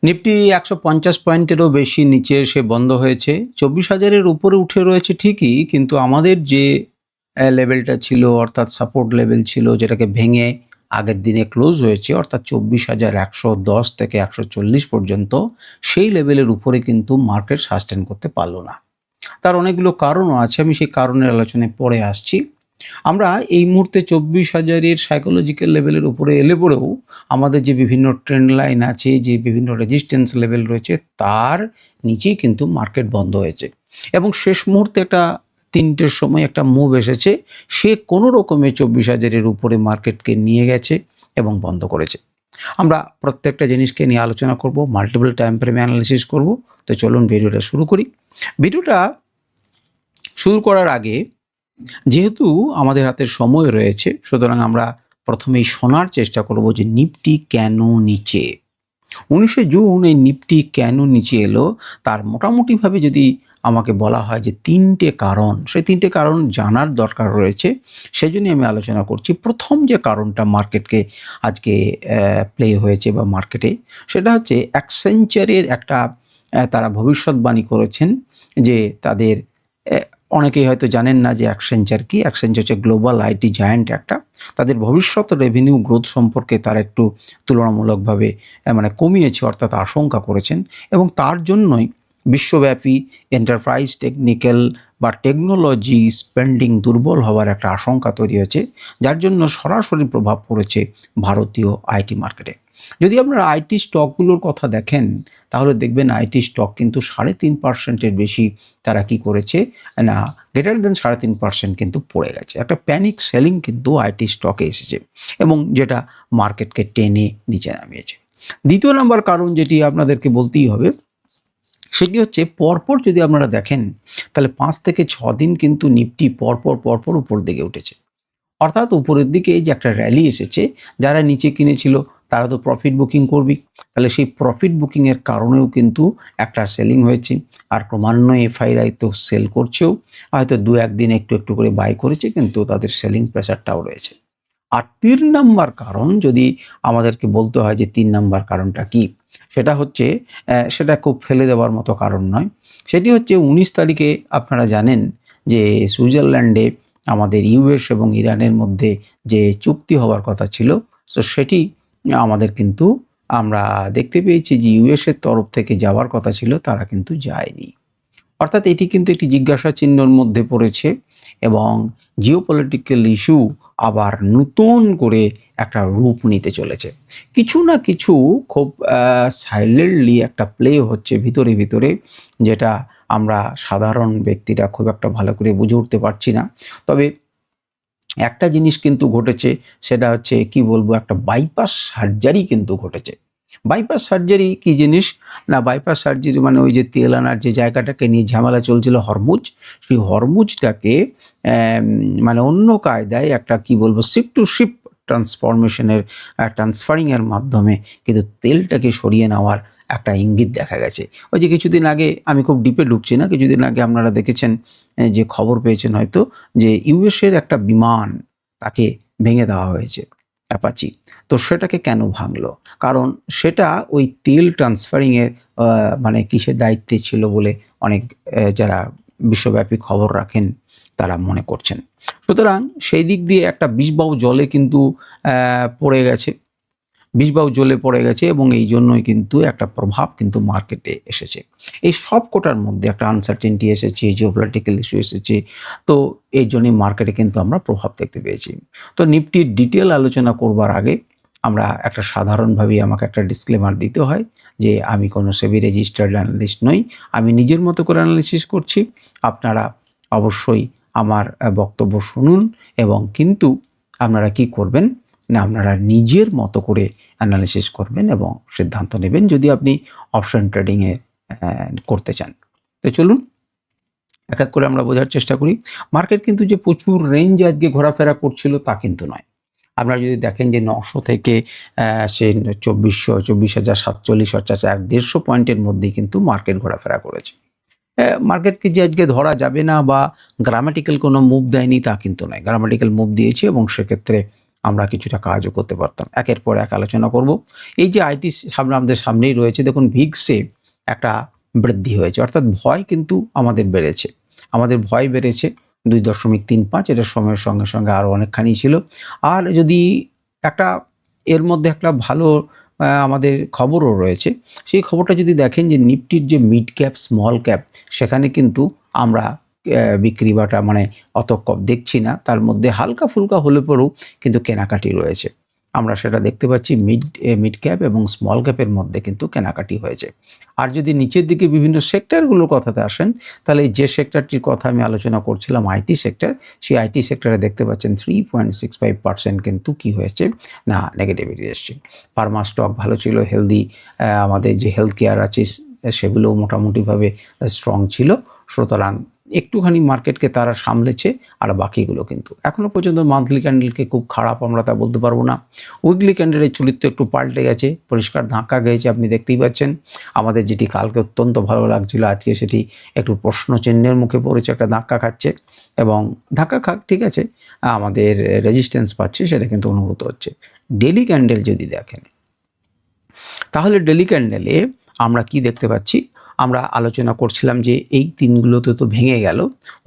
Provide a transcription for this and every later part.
Nifty ১৫০ পয়েন্টেরও বেশি নিচে এসে বন্ধ হয়েছে। ২৪,০০০-এর উপরে উঠে রয়েছে ঠিকই, কিন্তু আমাদের যে লেভেলটা ছিল, অর্থাৎ সাপোর্ট লেভেল ছিল, যেটাকে ভেঙে আগের দিনে ক্লোজ হয়েছে, অর্থাৎ ২৪,১১০ থেকে ১৪০ পর্যন্ত, সেই লেভেলের উপরে কিন্তু মার্কেট সাস্টেন করতে পারল না। তার অনেকগুলো কারণও আছে, আমি সেই কারণের আলোচনায় পরে আসছি। আমরা এই মুহূর্তে ২৪,০০০-এর সাইকোলজিক্যাল লেভেলের উপরে এলে পরেও আমাদের যে বিভিন্ন ট্রেন্ড লাইন আছে, যে বিভিন্ন রেজিস্ট্যান্স লেভেল রয়েছে, তার নিচেই কিন্তু মার্কেট বন্ধ হয়েছে। এবং শেষ মুহূর্তে একটা ৩টের সময় একটা মুভ এসেছে, সে কোনো রকমে ২৪,০০০-এর উপরে মার্কেটকে নিয়ে গেছে এবং বন্ধ করেছে। আমরা প্রত্যেকটা জিনিসকে নিয়ে আলোচনা করব, মাল্টিপল টাইম ফ্রেমে অ্যানালিসিস করব। তো চলুন ভিডিওটা শুরু করি। ভিডিওটা শুরু করার আগে, যেহেতু আমাদের হাতে সময় রয়েছে, সুতরাং আমরা প্রথমেই শোনার চেষ্টা করব যে নিফটি কেন নিচে। ১৯শে জুন এই নিফটি কেন নিচে এলো, তার মোটামুটিভাবে যদি আমাকে বলা হয় যে ৩টে কারণ, সেই ৩টে কারণ জানার দরকার রয়েছে। সেজন্যই আমি আলোচনা করছি। প্রথম যে কারণটা মার্কেটকে আজকে প্লে হয়েছে বা মার্কেটে, সেটা হচ্ছে অ্যাকসেঞ্চারের একটা তারা ভবিষ্যৎবাণী করেছেন যে তাদের অনেকেই হয়তো জানেন না যে অ্যাকসেঞ্চার কি। অ্যাকসেঞ্চার হচ্ছে গ্লোবাল আইটি জায়ান্ট একটা। তাদের ভবিষ্যৎ রেভিনিউ গ্রোথ সম্পর্কে তারা একটু তুলনামূলকভাবে কমিয়েছে, অর্থাৎ আশঙ্কা করেছেন, এবং তার জন্যই বিশ্বব্যাপী এন্টারপ্রাইজ টেকনিক্যাল বা টেকনোলজি স্পেন্ডিং দুর্বল হওয়ার একটা আশঙ্কা তৈরি হয়েছে, যার জন্য সরাসরি প্রভাব পড়েছে ভারতীয় আইটি মার্কেটে। যদি আপনারা আইটি স্টকগুলোর কথা দেখেন, তাহলে দেখবেন আইটি স্টক কিন্তু ৩.৫%-এর বেশি তারা কি করেছে না, গ্রেটার দেন ৩.৫% কিন্তু পড়ে গেছে। একটা প্যানিক সেলিং কিন্তু আইটি স্টকে এসেছে এবং যেটা মার্কেটকে টেনে নিচে নামিয়েছে। দ্বিতীয় নম্বর কারণ যেটি আপনাদেরকে বলতেই হবে, সেটি হচ্ছে পরপর যদি আপনারা দেখেন, তাহলে ৫ থেকে ৬ দিন কিন্তু নিফটি পরপর উপর দিকে উঠেছে। অর্থাৎ উপরের দিকে যে একটা র্যালি এসেছে, যারা নিচে কিনেছিল তারা তো প্রফিট বুকিং করবেই। তাহলে সেই প্রফিট বুকিংয়ের কারণেও কিন্তু একটা সেলিং হয়েছে, আর ক্রমান্বয়ে এফআইআই তো সেল করছেও, হয়তো ২-১ দিন একটু করে বাই করেছে, কিন্তু তাদের সেলিং প্রেসারটাও রয়েছে। আর ৩ নাম্বার কারণ যদি আমাদেরকে বলতে হয় যে ৩ নাম্বার কারণটা কি, সেটা হচ্ছে সেটা খুব ফেলে দেওয়ার মতো কারণ নয়। সেটি হচ্ছে ১৯ তারিখে আপনারা জানেন যে সুইজারল্যান্ডে আমাদের ইউএস এবং ইরানের মধ্যে যে চুক্তি হওয়ার কথা ছিল, সো সেটি আমাদের কিন্তু আমরা দেখতে পেয়েছি যে ইউএসের তরফ থেকে যাওয়ার কথা ছিল, তারা কিন্তু যায়নি। অর্থাৎ এটি কিন্তু একটি জিজ্ঞাসা চিহ্নর মধ্যে পড়েছে এবং জিওপলিটিক্যাল ইস্যু আবার নতুন করে একটা রূপ নিতে চলেছে। কিছু না কিছু খুব সাইলেন্টলি একটা প্লে হচ্ছে ভিতরে, যেটা আমরা সাধারণ ব্যক্তিরা খুব একটা ভালো করে বুঝে উঠতে পারছি না। তবে একটা জিনিস কিন্তু ঘটেছে, সেটা হচ্ছে কি বলবো, একটা বাইপাস সার্জারি কিন্তু ঘটেছে। বাইপাস সার্জারি কি জিনিস না, বাইপাস সার্জারি মানে ওই যে তেল আনার যে জায়গাটাকে নিয়ে ঝামেলা চলছিল হরমুজ, সেই হরমুজটাকে অন্য কায়দায় একটা কি বলবো শিপ টু শিপ ট্রান্সফরমেশনের ট্রান্সফারিংয়ের মাধ্যমে কিন্তু তেলটাকে সরিয়ে নেওয়ার একটা ইঙ্গিত দেখা গেছে। ওই যে কিছুদিন আগে, আমি খুব ডিপে ঢুকছি না, কিছুদিন আগে আপনারা দেখেছেন যে খবর পেয়েছেন হয়তো, যে ইউএসের একটা বিমান তাকে ভেঙে দেওয়া হয়েছে, অ্যাপাচি। তো সেটাকে কেন ভাঙলো? কারণ সেটা ওই তেল ট্রান্সফারিংয়ের কিসের দায়িত্বে ছিল বলে অনেক যারা বিশ্বব্যাপী খবর রাখেন তারা মনে করছেন। সুতরাং সেই দিক দিয়ে একটা বিষবাউ জলে কিন্তু পড়ে গেছে, বিষবাউ জ্বলে পড়ে গেছে, এবং এই জন্যই কিন্তু একটা প্রভাব কিন্তু মার্কেটে এসেছে। এই সব কোটার মধ্যে একটা আনসার্টেনটি এসেছে, জিওপলিটিক্যাল ইস্যু এসেছে, তো এই জন্যই মার্কেটে কিন্তু আমরা প্রভাব দেখতে পেয়েছি। তো নিফটির ডিটেল আলোচনা করবার আগে আমরা একটা সাধারণভাবেই আমাকে একটা ডিসক্লেমার দিতে হয় যে আমি কোনো সেবি রেজিস্টার্ড অ্যানালিস্ট নই, আমি নিজের মতো করে অ্যানালিসিস করছি। আপনারা অবশ্যই আমার বক্তব্য শুনুন, এবং কিন্তু আপনারা কি করবেন না, আপনারা নিজের মতো করে অ্যানালিসিস করবেন এবং সিদ্ধান্ত নেবেন যদি আপনি অপশন ট্রেডিংয়ে করতে চান। তো চলুন এক এক করে আমরা বোঝার চেষ্টা করি। মার্কেট কিন্তু যে প্রচুর রেঞ্জ আজকে ঘোরাফেরা করছিল তা কিন্তু নয়। আপনারা যদি দেখেন যে ৯০০ থেকে সে ২৪০০, ২৪,০৪৭ অর্থাৎ ১-১৫০ পয়েন্টের মধ্যেই কিন্তু মার্কেট ঘোরাফেরা করেছে। মার্কেটকে যে আজকে ধরা যাবে না বা গ্রামাটিক্যাল কোনো মুভ দেয়নি তা কিন্তু নয়, গ্রামাটিক্যাল মুভ দিয়েছে, এবং সেক্ষেত্রে আমরা কিছুটা কাজও করতে পারতাম। একের পর এক আলোচনা করব। এই যে আইটি আমাদের সামনেই রয়েছে, দেখুন ভিক্সে একটা বৃদ্ধি হয়েছে, অর্থাৎ ভয় কিন্তু আমাদের বেড়েছে। আমাদের ভয় বেড়েছে 2.35, এটা সময়ের সঙ্গে সঙ্গে আরও অনেকখানি ছিল। আর যদি একটা এর মধ্যে একটা ভালো আমাদের খবরও রয়েছে, সেই খবরটা যদি দেখেন যে নিফটির যে মিড ক্যাপ স্মল ক্যাপ সেখানে কিন্তু আমরা বিক্রি বাটা মানে অত কম দেখছি না, তার মধ্যে হালকা ফুলকা হলে পরেও কিন্তু কেনাকাটি রয়েছে। আমরা সেটা দেখতে পাচ্ছি মিড ক্যাপ এবং স্মল ক্যাপের মধ্যে কিন্তু কেনাকাটি হয়েছে। আর যদি নিচের দিকে বিভিন্ন সেক্টরগুলোর কথাতে আসেন, তাহলে যে সেক্টরটির কথা আমি আলোচনা করছিলাম আইটি সেক্টর, সেই আইটি সেক্টরে দেখতে পাচ্ছেন 3.65% কিন্তু কি হয়েছে না নেগেটিভিটি এসছে। ফার্মা স্টক ভালো ছিল, হেলদি আমাদের যে হেলথ কেয়ার আছে সেগুলোও মোটামুটিভাবে স্ট্রং ছিল। সুতরাং একটুখানি মার্কেটকে তারা সামলেছে, আর বাকিগুলো কিন্তু এখনও পর্যন্ত মান্থলি ক্যান্ডেলকে খুব খারাপ আমরা তা বলতে পারবো না। উইকলি ক্যান্ডেলের চরিত্র একটু পাল্টে গেছে, পরিষ্কার ধাক্কা গেছে, আপনি দেখতেই পাচ্ছেন। আমাদের যেটি কালকে অত্যন্ত ভালো লাগছিল, আজকে সেটি একটু প্রশ্নচিহ্নের মুখে পড়েছে, একটা ধাক্কা খাচ্ছে এবং ধাক্কা খাক, ঠিক আছে, আমাদের রেজিস্ট্যান্স পাচ্ছে, সেটা কিন্তু অনুভূত হচ্ছে। ডেলি ক্যান্ডেল যদি দেখেন, তাহলে ডেলি ক্যান্ডেলে আমরা কি দেখতে পাচ্ছি, আমরা আলোচনা করছিলাম যে এই তিনগুলোতে তো ভেঙে গেল,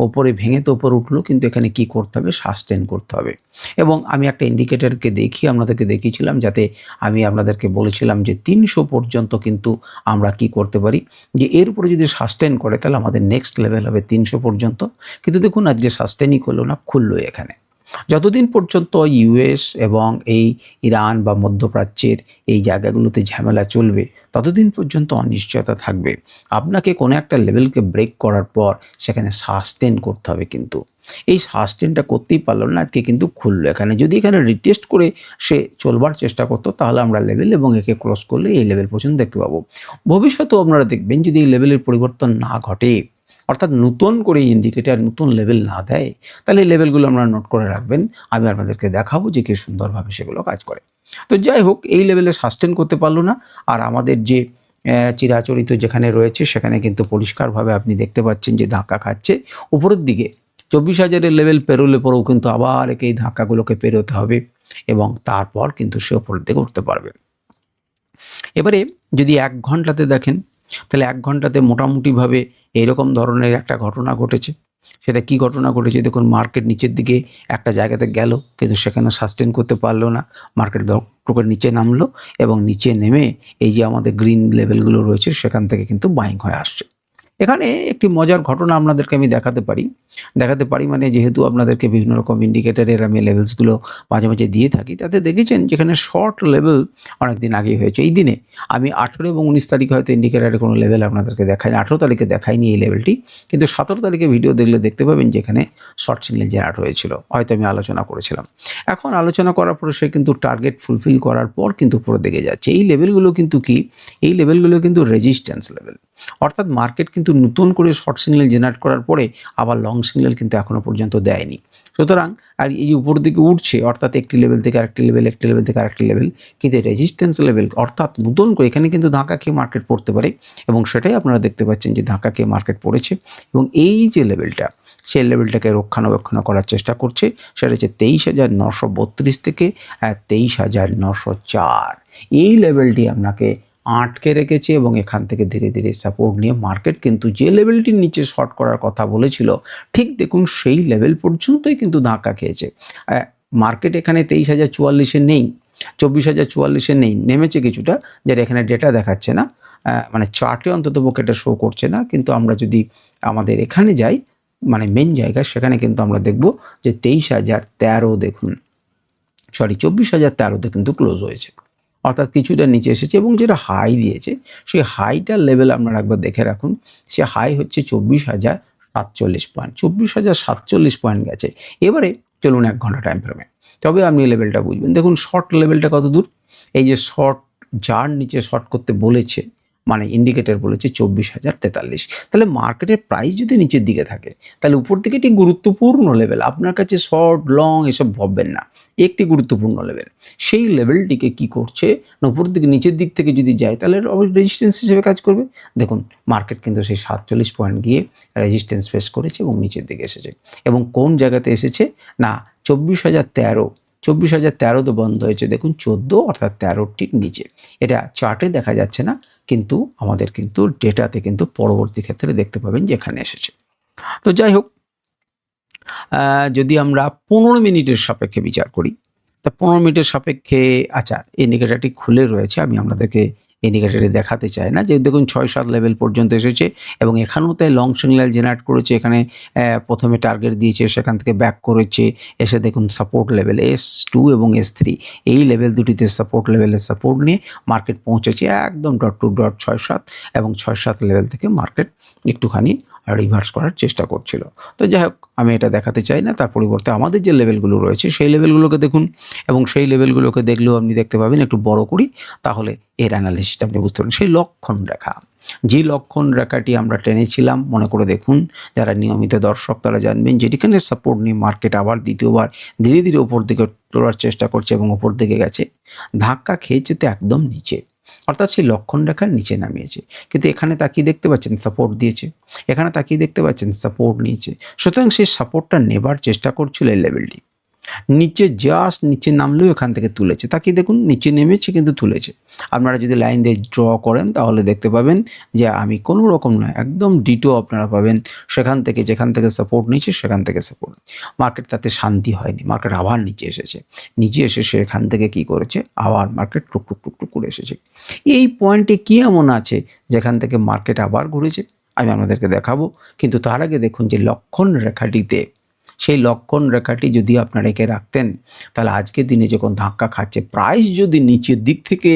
ওপরে ভেঙে তো ওপরে উঠলো, কিন্তু এখানে কি করতে হবে, সাস্টেন করতে হবে। এবং আমি একটা ইন্ডিকেটরকে আপনাদেরকে দেখিয়েছিলাম, যাতে আমি আপনাদেরকে বলেছিলাম যে 300 পর্যন্ত কিন্তু আমরা কি করতে পারি, যে এর উপরে যদি সাস্টেন করে তাহলে আমাদের নেক্সট লেভেল হবে 300 পর্যন্ত। কিন্তু দেখুন আজকে সাস্টেনই করলো না, খুললো এখানে। যতদিন পর্যন্ত ইউএস এবং এই ইরান বা মধ্যপ্রাচ্যের এই জায়গাগুলোতে ঝামেলা চলবে, ততদিন পর্যন্ত অনিশ্চয়তা থাকবে। আপনাকে কোনো একটা লেভেলকে ব্রেক করার পর সেখানে সাস্টেন করতে হবে, কিন্তু এই সাস্টেনটা করতেই পারলো না, আজকে কিন্তু খুললো এখানে। যদি এখানে রিটেস্ট করে সে চলবার চেষ্টা করতো, তাহলে আমরা লেভেল এবং একে ক্রস করলে এই লেভেল পর্যন্ত দেখতে পাবো। ভবিষ্যতেও আপনারা দেখবেন যদি এই লেভেলের পরিবর্তন না ঘটে, অর্থাৎ নতুন করে ইন্ডিকেটার নতুন লেভেল না দেয়, তাহলে এই লেভেলগুলো আপনারা নোট করে রাখবেন। আমি আপনাদেরকে দেখাবো যে কি সুন্দরভাবে সেগুলো কাজ করে। তো যাই হোক, এই লেভেলে সাস্টেন করতে পারলো না, আর আমাদের যে চিরাচরিত যেখানে রয়েছে সেখানে কিন্তু পরিষ্কারভাবে আপনি দেখতে পাচ্ছেন যে ধাক্কা খাচ্ছে উপরের দিকে। 24,000-এর লেভেল পেরোলে পরেও কিন্তু আবার একে এই ধাক্কাগুলোকে পেরোতে হবে এবং তারপর কিন্তু সে উপরের দিকে উঠতে পারবে। এবারে যদি 1 ঘন্টাতে দেখেন, তাহলে 1 ঘন্টাতে মোটামুটিভাবে এরকম ধরনের একটা ঘটনা ঘটেছে। সেটা কি ঘটনা ঘটেছে, দেখুন মার্কেট নিচের দিকে একটা জায়গাতে গেল, কিন্তু সেখানে সাস্টেন করতে পারলো না। মার্কেট টুকের নিচে নামলো এবং নিচে নেমে এই যে আমাদের গ্রিন লেভেলগুলো রয়েছে সেখান থেকে কিন্তু বাইং হয়ে আসছে। এখানে একটি মজার ঘটনা আপনাদেরকে আমি দেখাতে পারি মানে যেহেতু আপনাদেরকে বিভিন্ন রকম ইন্ডিকেটরের আমি লেভেলসগুলো মাঝে মাঝে দিয়ে থাকি, তাতে দেখেছেন যেখানে শর্ট লেভেল অনেক দিন আগেই হয়েছে। এই দিনে আমি 18 এবং 19 তারিখে হয়তো ইন্ডিকেটারের কোনো লেভেল আপনাদেরকে দেখাইনি, 18 তারিখে দেখাইনি এই লেভেলটি, কিন্তু 17 তারিখে ভিডিও দেখলে দেখতে পাবেন যেখানে শর্ট সিগন্যাল জেনারেট হয়েছিল, হয়তো আমি আলোচনা করেছিলাম। এখন আলোচনা করার পরে সে কিন্তু টার্গেট ফুলফিল করার পর কিন্তু পুরো দিকে যাচ্ছে। এই লেভেলগুলো কিন্তু কি, এই লেভেলগুলো কিন্তু রেজিস্ট্যান্স লেভেল, অর্থাৎ মার্কেট কিন্তু নতুন করে শর্ট সিগন্যাল জেনারেট করার পরে আবার লং সিগন্যাল কিন্তু এখনও পর্যন্ত দেয়নি। সুতরাং আর এই উপর দিকে উঠছে, অর্থাৎ একটি লেভেল থেকে আরেকটি লেভেল, একটি লেভেল থেকে আরেকটি লেভেল, কিন্তু রেজিস্ট্যান্স লেভেল অর্থাৎ নতুন করে এখানে কিন্তু ধাক্কা খেয়ে মার্কেট পড়তে পারে, এবং সেটাই আপনারা দেখতে পাচ্ছেন যে ধাক্কা খেয়ে মার্কেট পড়েছে। এবং এই যে লেভেলটা, সেই লেভেলটাকে রক্ষণাবেক্ষণ করার চেষ্টা করছে, সেটা হচ্ছে 23,932 থেকে 23,904। এই লেভেলটি আপনাকে আটকে রেখেছে এবং এখান থেকে ধীরে ধীরে সাপোর্ট নিয়ে মার্কেট কিন্তু যে লেভেলটির নিচে শর্ট করার কথা বলেছিল, ঠিক দেখুন সেই লেভেল পর্যন্তই কিন্তু ধাক্কা খেয়েছে। মার্কেট এখানে 23,044-এ নেই, 24,044-এ নেই, নেমেছে কিছুটা, যেটা এখানে ডেটা দেখাচ্ছে না, মানে চার্টে অন্ততপক্ষে এটা শো করছে না। কিন্তু আমরা যদি আমাদের এখানে যাই, মানে মেন জায়গায়, সেখানে কিন্তু আমরা দেখব যে 23,013 দেখুন, 24,013-তে কিন্তু ক্লোজ হয়েছে, অর্থাৎ কিছুটা নিচে এসেছে। এবং যেটা হাই দিয়েছে, সেই হাইটার লেভেল আপনারা একবার দেখে রাখুন। সে হাই হচ্ছে 24,047 পয়েন্ট, 24,047 পয়েন্ট গেছে। এবারে চলুন 1 ঘন্টা টাইম ফ্রেমে, তবে আপনি লেভেলটা বুঝবেন। দেখুন শর্ট লেভেলটা কত দূর, এই যে শর্ট যার নিচে শর্ট করতে বলেছে, মানে ইন্ডিকেটর বলেছে 24,043। তাহলে মার্কেটের প্রাইস যদি নিচের দিকে থাকে, তাহলে উপর দিকে একটি গুরুত্বপূর্ণ লেভেল, আপনার কাছে শর্ট লং এসব ভাববেন না, একটি গুরুত্বপূর্ণ লেভেল। সেই লেভেলটিকে কি করছে না, উপর দিকে নিচের দিক থেকে যদি যায় তাহলে রেজিস্ট্যান্স হিসেবে কাজ করবে। দেখুন মার্কেট কিন্তু সেই 47 পয়েন্ট গিয়ে রেজিস্ট্যান্স ফেস করেছে এবং নিচের দিকে এসেছে। এবং কোন জায়গাতে এসেছে না, 24,013, 24,013 বন্ধ হয়েছে, দেখুন 14 অর্থাৎ 13 ঠিক নিচে। এটা চার্টে দেখা যাচ্ছে না, কিন্তু আমাদের কিন্তু ডেটাতে কিন্তু পরবর্তী ক্ষেত্রে দেখতে পাবেন যে এখানে এসেছে। তো যাই হোক, যদি আমরা 15 মিনিটের সাপেক্ষে বিচার করি, তা 15 মিনিটের সাপেক্ষে আচ্ছা ইন্ডিকেটারটি খুলে রয়েছে, আমি আপনাদেরকে ইন্ডিকেটারে দেখাতে চাই না, যে দেখুন 6-7 লেভেল পর্যন্ত এসেছে এবং এখানেও তাই লং সিগন্যাল জেনারেট করেছে। এখানে প্রথমে টার্গেট দিয়েছে, সেখান থেকে ব্যাক করেছে, এসে দেখুন সাপোর্ট লেভেল S2 এবং S3 এই লেভেল দুটিতে সাপোর্ট লেভেলের সাপোর্ট নিয়ে মার্কেট পৌঁছেছে একদম ডট টু ডট 6-7 এবং 6-7 লেভেল থেকে মার্কেট একটুখানি রিভার্স করার চেষ্টা করছিল। তো যাই হোক, আমি এটা দেখাতে চাই না, তার পরিবর্তে আমাদের যে লেভেলগুলো রয়েছে সেই লেভেলগুলোকে দেখুন, এবং সেই লেভেলগুলোকে দেখলেও আপনি দেখতে পাবেন, একটু বড় করি তাহলে এর অ্যানালিসিসটা আপনি বুঝতে পারবেন। সেই লক্ষণ রেখা, যে লক্ষণ রেখাটি আমরা টেনেছিলাম, মনে করে দেখুন, যারা নিয়মিত দর্শক তারা জানবেন যে এখানে সাপোর্ট নিয়ে মার্কেট আবার দ্বিতীয়বার ধীরে ধীরে ওপর দিকে তোলার চেষ্টা করছে এবং ওপর দিকে গেছে, ধাক্কা খেয়েছে তো একদম নিচে, অর্থাৎ সেই লক্ষণ রেখার নিচে নামিয়েছে। কিন্তু এখানে তাকিয়ে দেখতে পাচ্ছেন সাপোর্ট দিয়েছে, এখানে তাকিয়ে দেখতে পাচ্ছেন সাপোর্ট নিয়েছে। সুতরাং সেই সাপোর্টটা নেবার চেষ্টা করছিল এই লেভেলটি, নিচে জাস্ট নিচে নামলেও এখান থেকে তুলেছে, তাকিয়ে দেখুন নিচে নেমেছে কিন্তু তুলেছে। আপনারা যদি লাইন দিয়ে ড্র করেন তাহলে দেখতে পাবেন যে আমি কোনো রকম নয়, একদম ডিটো আপনারা পাবেন, সেখান থেকে যেখান থেকে সাপোর্ট নিয়েছে সেখান থেকে সাপোর্ট। মার্কেট তাতে শান্তি হয়নি, মার্কেট আবার নিচে এসেছে, নিচে এসে সেখান থেকে কি করেছে, আবার মার্কেট টুকটুক টুকটুক করে এসেছে। এই পয়েন্টে কি এমন আছে যেখান থেকে মার্কেট আবার ঘুরেছে, আমি আপনাদেরকে দেখাবো। কিন্তু তার আগে দেখুন যে লক্ষণ রেখাটিতে, সেই লক্ষণ রেখাটি যদি আপনারা এঁকে রাখতেন, তাহলে আজকের দিনে যখন ধাক্কা খাচ্ছে, প্রাইস যদি নিচের দিক থেকে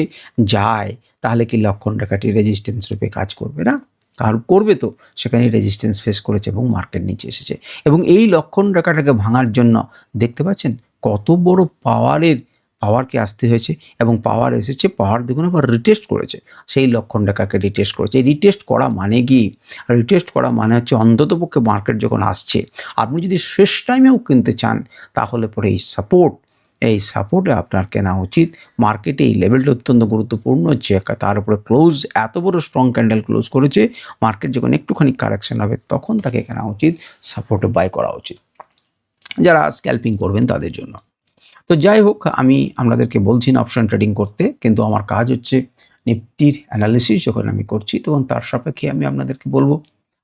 যায়, তাহলে কি লক্ষণ রেখাটি রেজিস্ট্যান্স রূপে কাজ করবে না? কারণ করবে তো, সেখানে রেজিস্ট্যান্স ফেস করেছে এবং মার্কেট নিচে এসেছে। এবং এই লক্ষণ রেখাটাকে ভাঙার জন্য দেখতে পাচ্ছেন কত বড় পাওয়ারকে আসতে হয়েছে, এবং পাওয়ার এসেছে, পাওয়ার দেখুন আবার রিটেস্ট করেছে, সেই লক্ষণ রেখাকে রিটেস্ট করেছে। এই রিটেস্ট করা মানে কি? রিটেস্ট করা মানে হচ্ছে অন্ততপক্ষে মার্কেট যখন আসছে, আপনি যদি শেষ টাইমেও কিনতে চান, তাহলে পরে এই সাপোর্টে আপনার কেনা উচিত। মার্কেটে এই লেভেলটা অত্যন্ত গুরুত্বপূর্ণ, যে তার উপরে ক্লোজ, এত বড় স্ট্রং ক্যান্ডেল ক্লোজ করেছে, মার্কেট যখন একটুখানি কারেকশন হবে তখন তাকে কেনা উচিত, সাপোর্টে বাই করা উচিত, যারা স্ক্যাল্পিং করবেন তাদের জন্য। তো যাই হোক, আমি আপনাদেরকে বলছি না অপশন ট্রেডিং করতে, কিন্তু আমার কাজ হচ্ছে নিফটির অ্যানালিসিস যখন আমি করছি, তখন তার সাপেক্ষে আমি আপনাদেরকে বলবো,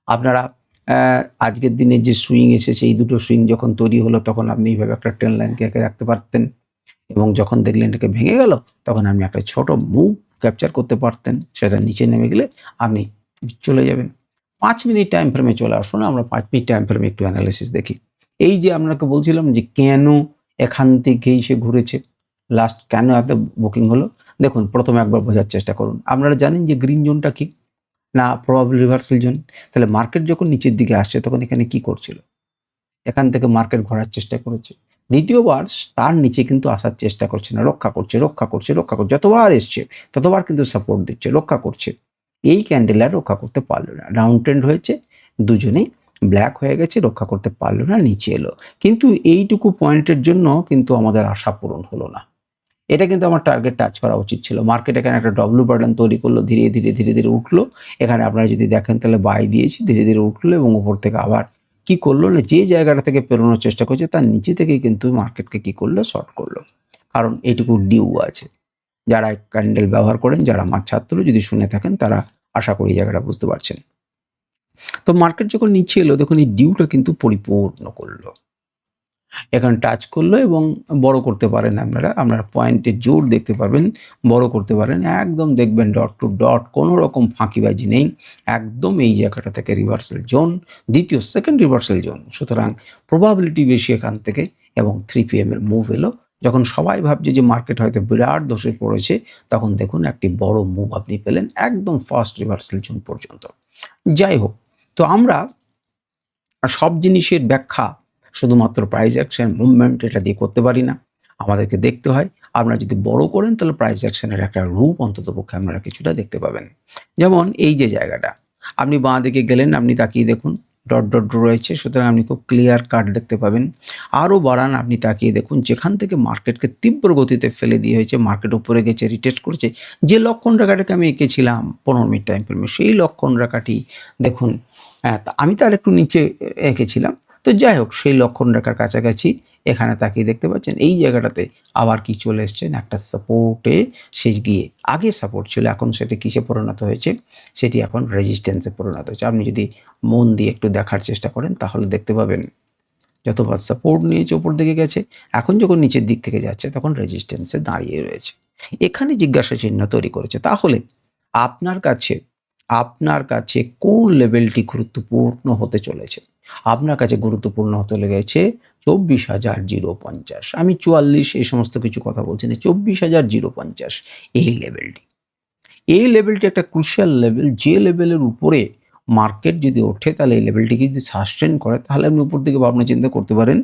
আপনারা আজকের দিনে যে সুইং এসেছে, এই দুটো সুইং যখন তৈরি হলো, তখন আপনি এইভাবে একটা ট্রেন লাইনকে এঁকে রাখতে পারতেন, এবং যখন দেখলেন এটাকে ভেঙে গেল, তখন আপনি একটা ছোট মুভ ক্যাপচার করতে পারতেন, সেটা নিচে নেমে গেলে আপনি চলে যাবেন। 5 মিনিট টাইম ফ্রেমে চলে আসুন, আমরা 5 মিনিট টাইম ফ্রেমে একটু অ্যানালিসিস দেখি। এই যে আপনাকে বলছিলাম যে কেন এখান থেকেই সে ঘুরেছে, লাস্ট কেন এত বুকিং হলো, দেখুন প্রথমে একবার বোঝার চেষ্টা করুন। আপনারা জানেন যে গ্রিন জোনটা কি না? Probable reversal zone. তাহলে মার্কেট যখন নিচের দিকে আসছে, তখন এখানে কি করছিল? এখান থেকে মার্কেট ঘোরার চেষ্টা করেছে। দ্বিতীয়বার তার নিচে কিন্তু আসার চেষ্টা করছে না, রক্ষা করছে। যতবার এসছে ততবার কিন্তু সাপোর্ট দিচ্ছে, রক্ষা করছে। এই ক্যান্ডেল আর রক্ষা করতে পারলো না, ডাউন ট্রেন্ড হয়েছে, দুজনেই ব্ল্যাক হয়ে গেছে, রক্ষা করতে পারলো না, নিচে এলো। কিন্তু এইটুকু পয়েন্টের জন্য কিন্তু আমাদের আশা পূরণ হলো না। এটা কিন্তু আমার টার্গেট টাচ করা উচিত ছিল। মার্কেট এখানে একটা ডব্লিউ প্যাটার্ন তৈরি করলো, ধীরে ধীরে উঠলো। এখানে আপনারা যদি দেখেন তাহলে বাই দিয়েছি, ধীরে ধীরে উঠলো এবং উপর থেকে আবার কি করলো না, যে জায়গাটা থেকে পেরোনোর চেষ্টা করছে তার নিচে থেকেই কিন্তু মার্কেটকে কি করলো, শর্ট করলো। কারণ এইটুকু ডিউ আছে। যারা ক্যান্ডেল ব্যবহার করেন, যারা আমার ছাত্র, যদি শুনে থাকেন, তারা আশা করি এই জায়গাটা বুঝতে পারছেন। তো মার্কেট যখন নিচে এলো, দেখুন এই ডিউটা কিন্তু পরিপূর্ণ করলো, এখানে টাচ করলো এবং বড় করতে পারেন আপনারা পয়েন্টের জোর দেখতে পাবেন, বড় করতে পারেন, একদম দেখবেন ডট টু ডট, কোনো রকম ফাঁকিবাজি নেই, একদম এই জায়গাটা থেকে reversal zone, second reversal zone. সুতরাং প্রবাবিলিটি বেশি এখান থেকে, এবং 3 PM এর মুভ এলো। যখন সবাই ভাবছে যে মার্কেট হয়তো বিরাট দোষে পড়েছে, তখন দেখুন একটি বড় মুভ আপনি পেলেন একদম ফার্স্ট রিভার্সাল জোন পর্যন্ত। যাই হোক, তো আমরা সব জিনিসের ব্যাখ্যা শুধুমাত্র প্রাইস অ্যাকশন মুভমেন্ট এটা দিয়ে করতে পারি না, আমাদেরকে দেখতে হয়। আপনারা যদি বড় করেন তাহলে প্রাইস অ্যাকশনের একটা রূপ অন্ততপক্ষে আপনারা কিছুটা দেখতে পাবেন। যেমন এই যে জায়গাটা, আপনি বাঁ দিকে গেলেন, আপনি তাকিয়ে দেখুন ডট ডট রয়েছে, সুতরাং আপনি খুব ক্লিয়ার কাট দেখতে পাবেন। আরও বাড়ান, আপনি তাকিয়ে দেখুন, যেখান থেকে মার্কেটকে তীব্র গতিতে ফেলে দিয়ে হয়েছে, মার্কেট উপরে গেছে, রিটেস্ট করেছে, যে লক্ষণ রেখাটাকে আমি এঁকেছিলাম 15 মিনিট টাইম ফ্রেমে, সেই লক্ষণ রেখাটি দেখুন। হ্যাঁ, আমি তার একটু নিচে এঁকেছিলাম, তো যাই হোক, সেই লক্ষণ রেখার কাছাকাছি এখানে তাকিয়ে দেখতে পাচ্ছেন এই জায়গাটাতে আবার কি চলে এসছেন, একটা সাপোর্টে সে গিয়ে, আগে সাপোর্ট ছিল, এখন সেটি কিসে পরিণত হয়েছে, সেটি এখন রেজিস্ট্যান্সে পরিণত হয়েছে। আপনি যদি মন দিয়ে একটু দেখার চেষ্টা করেন তাহলে দেখতে পাবেন যতবার সাপোর্ট নিয়েছে উপর দিকে গেছে, এখন যখন নিচের দিক থেকে যাচ্ছে তখন রেজিস্ট্যান্সে দাঁড়িয়ে রয়েছে। এখানে জিজ্ঞাসা চিহ্ন তৈরি করেছে। তাহলে আপনার কাছে কোন লেভেলটি গুরুত্বপূর্ণ হতে চলেছে? আপনার কাছে গুরুত্বপূর্ণ হতে লেগেছে 24,050। আমি 44 এই সমস্ত কিছু কথা বলছি না, 24,050 এই লেভেলটি। এই লেভেলটি একটা ক্রুশিয়াল লেভেল, যে লেভেলের উপরে মার্কেট যদি ওঠে তাহলে এই লেভেলটিকে যদি সাস্টেন করে তাহলে আপনি উপর দিকে ভাবনা চিন্তা করতে পারেন,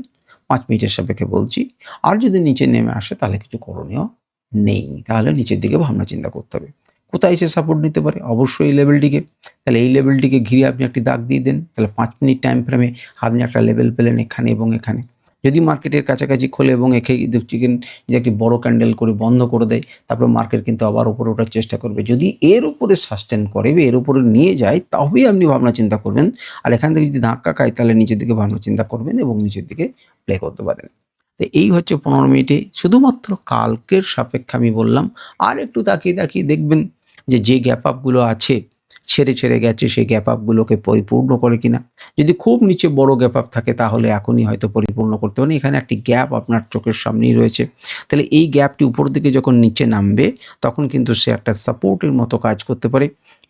5 মিনিটের সাপেক্ষে বলছি। আর যদি নিচে নেমে আসে তাহলে কিছু করণীয় নেই, তাহলে নিচের দিকে ভাবনা চিন্তা করতে হবে। কোথায় এসে সাপোর্ট নিতে পারে? অবশ্যই এই লেভেলটিকে। তাহলে এই লেভেলটিকে ঘিরে আপনি একটি দাগ দিয়ে দেন, তাহলে 5 মিনিট টাইম ফ্রেমে আপনি একটা লেভেল পেলেন এখানে এবং এখানে। যদি মার্কেটের কাছাকাছি খোলে এবং একে দেখছেন যে একটি বড় ক্যান্ডেল করে বন্ধ করে দেয়, তারপরে মার্কেট কিন্তু আবার উপরে ওঠার চেষ্টা করবে। যদি এর উপরে সাস্টেন করে বা এর উপরে নিয়ে যায় তবেই আপনি ভাবনা চিন্তা করবেন। আর এখান থেকে যদি ধাক্কা খায় তাহলে নিচের দিকে ভাবনা চিন্তা করবেন এবং নিচের দিকে প্লে করতে পারেন। তো এই হচ্ছে 15 মিনিটে শুধুমাত্র কালকের সাপেক্ষে আমি বললাম। আর একটু তাকিয়ে দেখবেন যে গ্যাপ আপগুলো আছে, ছেড়ে গেছে, সেই গ্যাপ আপগুলোকে পরিপূর্ণ করে কিনা। যদি খুব নিচে বড় গ্যাপ আপ থাকে তাহলে এখনই হয়তো পরিপূর্ণ করতে পারেন। এখানে একটি গ্যাপ আপনার চোখের সামনেই রয়েছে। তাহলে এই গ্যাপটি উপর দিকে যখন নিচে নামবে তখন কিন্তু সে একটা সাপোর্টের মতো কাজ করতে পারে।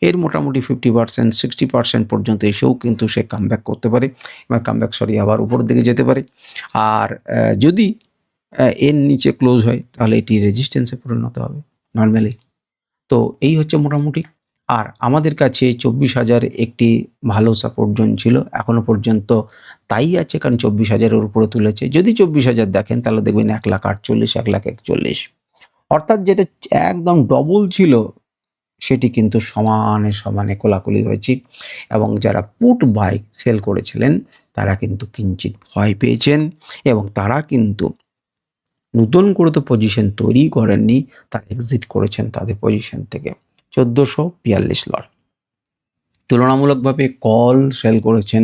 এর মোটামুটি 50% 60% পর্যন্ত এসেও কিন্তু সে কামব্যাক করতে পারে, আবার উপর দিকে যেতে পারে। আর যদি এর নিচে ক্লোজ হয় তাহলে এটি রেজিস্ট্যান্সে পরিণত হবে নর্মালি। তো এই হচ্ছে মোটামুটি। আর আমাদের কাছে 24,000 একটি ভালো সাপোর্ট জোন ছিল, এখনো পর্যন্ত তাই আছে, কারণ 24,000-এর উপরে তুলেছে। যদি 24,000 দেখেন তাহলে দেখবেন 1,48,000, 1,41,000, অর্থাৎ যেটা একদম ডবল ছিল সেটি কিন্তু সমানে কোলাকুলি হয়েছে। এবং যারা পুট বাই সেল করেছিলেন তারা কিন্তু কিঞ্চিৎ ভয় পেয়েছেন এবং তারা কিন্তু নতুন করে তো পজিশন তৈরি করেননি, তারা এক্সিট করেছেন তাদের পজিশন থেকে। 1442 লট তুলনামূলকভাবে কল সেল করেছেন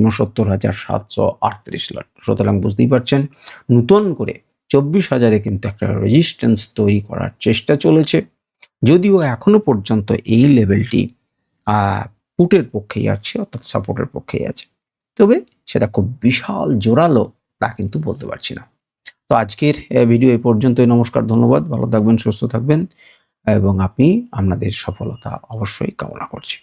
69,738 লট। সুতরাং বুঝতেই পারছেন নতুন করে 24,000-এ কিন্তু একটা রেজিস্ট্যান্স তৈরি করার চেষ্টা চলেছে, যদিও এখনো পর্যন্ত এই লেভেলটি পুটের পক্ষেই আছে, অর্থাৎ সাপোর্টের পক্ষেই আছে। তবে সেটা খুব বিশাল জোরালো তা কিন্তু বলতে পারছি না। তো আজকের ভিডিও এই পর্যন্তই। নমস্কার, ধন্যবাদ, ভালো থাকবেন, সুস্থ থাকবেন এবং আমি আপনাদের সফলতা অবশ্যই কামনা করছি।